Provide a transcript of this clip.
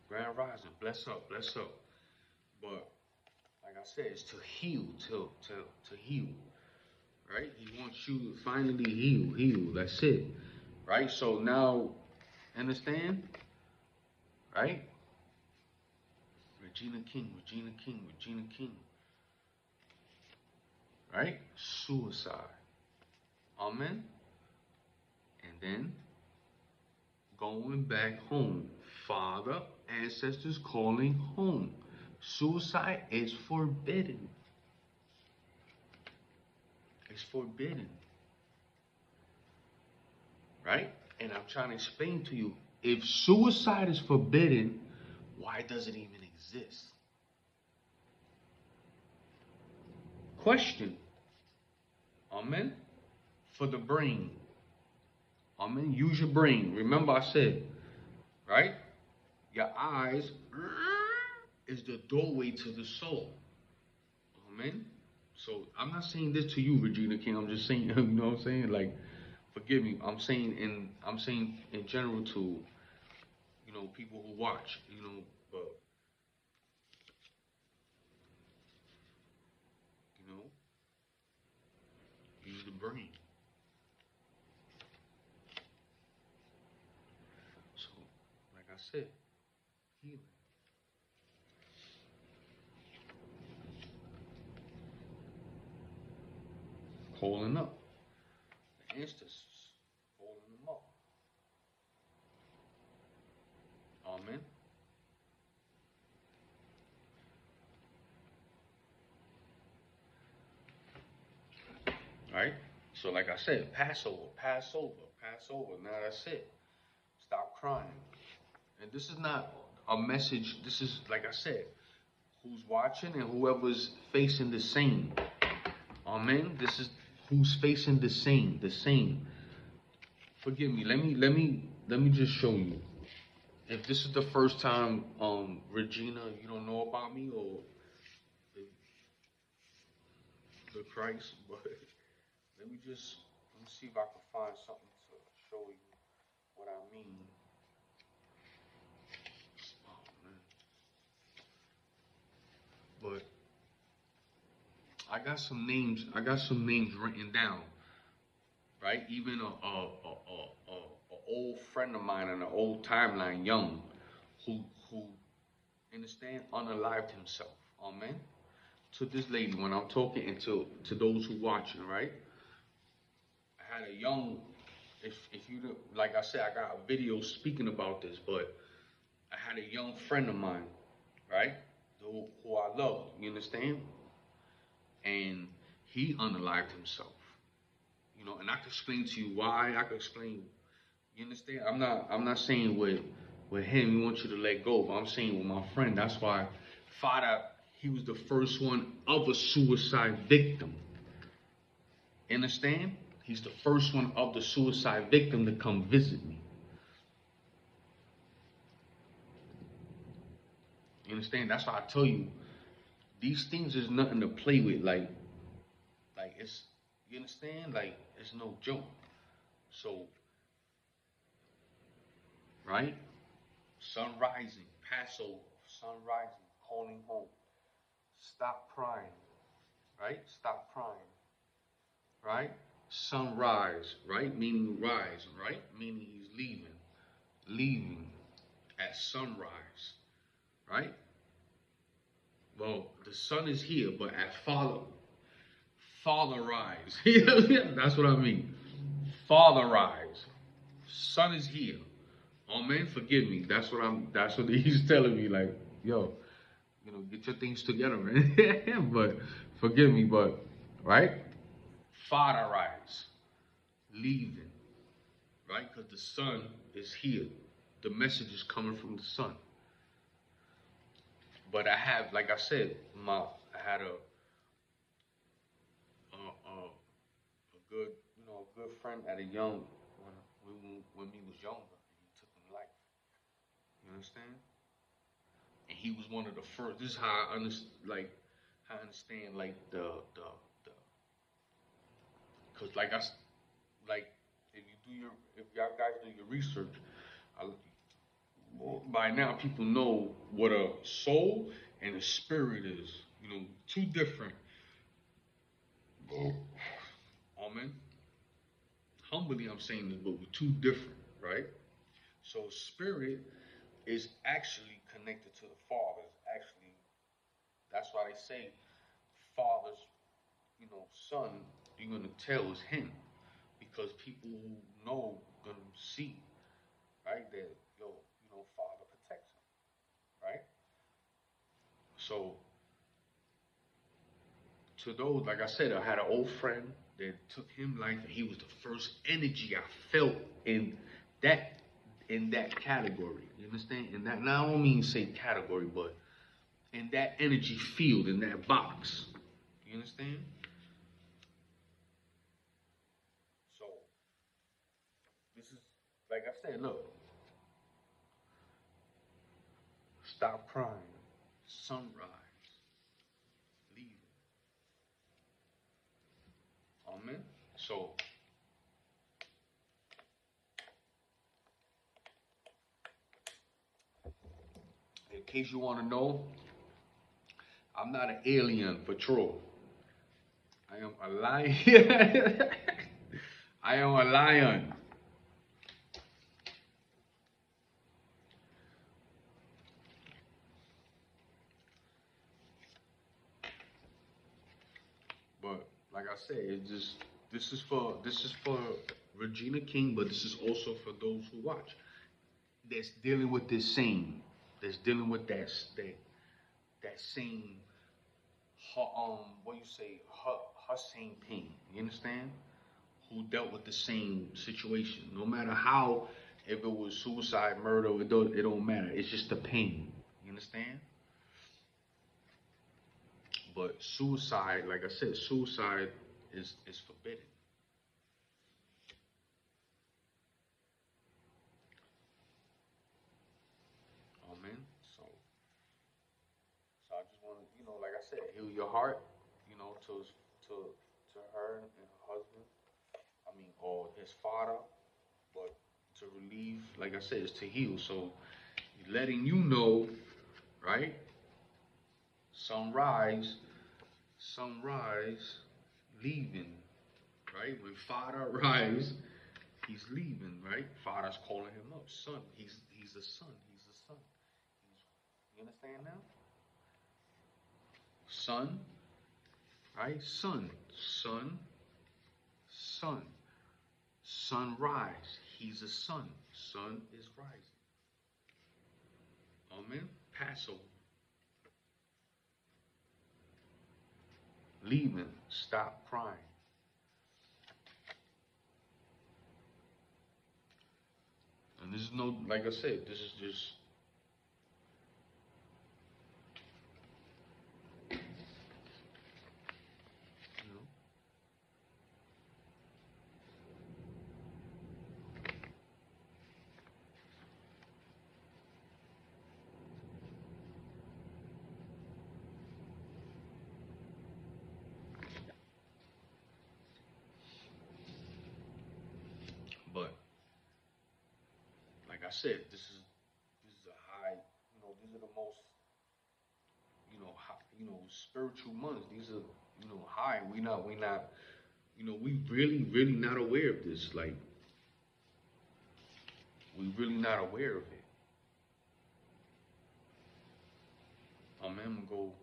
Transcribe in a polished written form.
Grand Rising, bless up, bless up. But like I said, it's to heal, to heal, right? He wants you to finally heal. That's it, right? So now, understand, right? Regina King, Regina King, Regina King, right? Suicide, amen. And then going back home, father, ancestors calling home. Suicide is forbidden. It's forbidden, right? And I'm trying to explain to you, if suicide is forbidden, why does it even exist? Question. Amen. For the brain. Amen. Use your brain. Remember I said, right? Your eyes is the doorway to the soul. Amen. So I'm not saying this to you, Regina King. I'm just saying, you know what I'm saying? Like, forgive me. I'm saying in general to, people who watch, but you know, use the brain. So, like I said, healing. Calling up. The ancestors. Calling them up. Amen. Right? So like I said, Passover, Passover, Passover. Now that's it. Stop crying. And this is not a message. This is, like I said, who's watching and whoever's facing the same. Amen. This is who's facing the same, the same. Forgive me. Let me just show you. If this is the first time, Regina, you don't know about me or the Christ, but let me see if I can find something to show you what I mean. Oh man. But I got some names written down, right? Even a old friend of mine in an old timeline, young, who understand unalived himself. Amen. To this lady, when I'm talking and to those who watching, right? I had a young, if you like I said, I got a video speaking about this, but I had a young friend of mine, right? Who I love, you understand? And he unalived himself, and I can explain to you why. I can explain, you understand? I'm not saying with him, he wants you to let go, but I'm saying with my friend, that's why Father, he was the first one of a suicide victim. Understand? He's the first one of the suicide victim to come visit me. You understand? That's why I tell you, these things is nothing to play with. Like it's, you understand? Like it's no joke. So, right? Sun rising, Passover, sun rising, calling home. Stop crying, right? Stop crying, right? Sunrise, right? Meaning rise, right? Meaning he's leaving at sunrise, right? Well, the sun is here, but at father rise. That's what I mean. Father rise. Sun is here. Oh man, forgive me. That's what he's telling me. Like, yo, get your things together, man. But forgive me, but right? Father rise. Leaving. Right? Because the sun is here. The message is coming from the sun. But I have, like I said, I had a good, a good friend at a young when he was younger. He took him life. You understand? And he was one of the first. This is how I understand, like the, cause like if y'all guys do your research, I, by now people know what a soul and a spirit is. You know, two different. Amen. Humbly, I'm saying this, but we're two different, right? So spirit is actually connected to the Father. It's actually, that's why they say Father's, Son, you're gonna tell is Him, because people who know gonna see, right? That Father protects him, right? So to those, like I said, I had an old friend that took him life, and he was the first energy I felt that in that category. You understand? In that, now I don't mean say category, but in that energy field, in that box. You understand? So this is, like I said, look, stop crying. Sunrise, leaving. Amen. So in case you want to know, I'm not an alien for Troll. I am a lion. I am a lion. But like I said, it just this is for Regina King, but this is also for those who watch. That's dealing with this same. That's dealing with that same what you say her same pain. You understand? Who dealt with the same situation. No matter how, if it was suicide, murder, it don't matter. It's just the pain. You understand? But suicide, like I said, suicide is forbidden. Oh man. So so I just want to, like I said, heal your heart, to her and her husband. I mean, or his father, but to relieve, like I said, is to heal. So letting you know, right? Sunrise, sunrise, leaving, right? When father arrives, he's leaving, right? Father's calling him up. Son, he's a son. He's a son. You understand now? Son, right? Son, son. Sunrise. He's a son. Sun is rising. Amen. Passover. Leaving. Stop crying. And this is no, like I said, this is just, you know, but like I said, this is a high, these are the most, high, spiritual months. These are, high. We not, we really not aware of this. Like, we really not aware of it. I'm gonna go